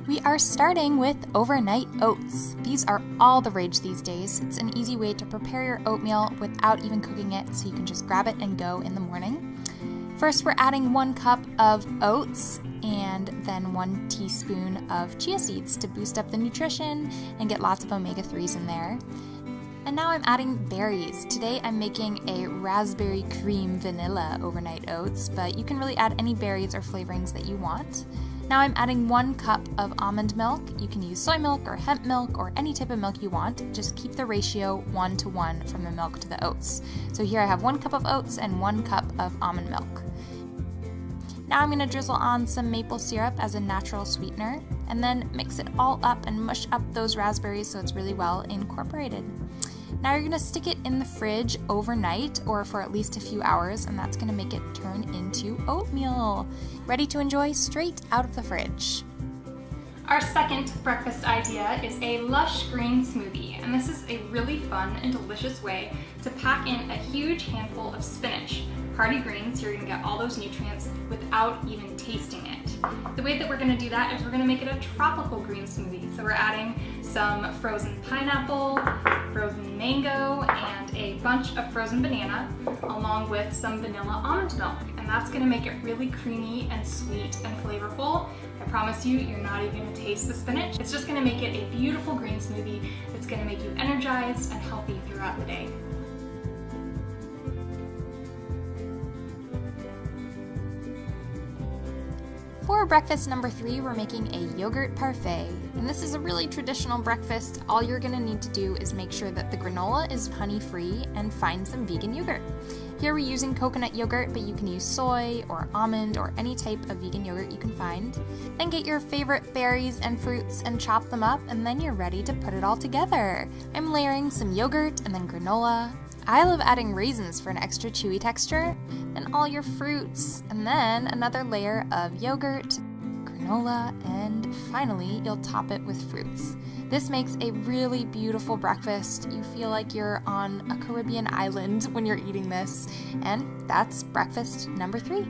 We are starting with overnight oats. These are all the rage these days. It's an easy way to prepare your oatmeal without even cooking it, so you can just grab it and go in the morning. First, we're adding 1 cup of oats and then 1 teaspoon of chia seeds to boost up the nutrition and get lots of omega-3s in there. And now I'm adding berries. Today I'm making a raspberry cream vanilla overnight oats, but you can really add any berries or flavorings that you want. Now I'm adding 1 cup of almond milk. You can use soy milk or hemp milk or any type of milk you want. Just keep the ratio 1-to-1 from the milk to the oats. So here I have 1 cup of oats and 1 cup of almond milk. Now I'm going to drizzle on some maple syrup as a natural sweetener, and then mix it all up and mush up those raspberries so it's really well incorporated. Now you're going to stick it in the fridge overnight or for at least a few hours, and that's going to make it turn into oatmeal, ready to enjoy straight out of the fridge. Our second breakfast idea is a lush green smoothie, and this is a really fun and delicious way to pack in a huge handful of spinach. Hearty greens, you're going to get all those nutrients without even tasting it. The way that we're going to do that is we're going to make it a tropical green smoothie. So we're adding some frozen pineapple, frozen mango, and a bunch of frozen banana, along with some vanilla almond milk. And that's going to make it really creamy and sweet and flavorful. I promise you, you're not even going to taste the spinach. It's just going to make it a beautiful green smoothie that's going to make you energized and healthy throughout the day. For breakfast number 3, we're making a yogurt parfait. And this is a really traditional breakfast. All you're going to need to do is make sure that the granola is honey-free and find some vegan yogurt. Here we're using coconut yogurt, but you can use soy or almond or any type of vegan yogurt you can find. Then get your favorite berries and fruits and chop them up, and then you're ready to put it all together. I'm layering some yogurt and then granola. I love adding raisins for an extra chewy texture, then all your fruits, and then another layer of yogurt, granola, and finally you'll top it with fruits. This makes a really beautiful breakfast. You feel like you're on a Caribbean island when you're eating this, and that's breakfast number 3.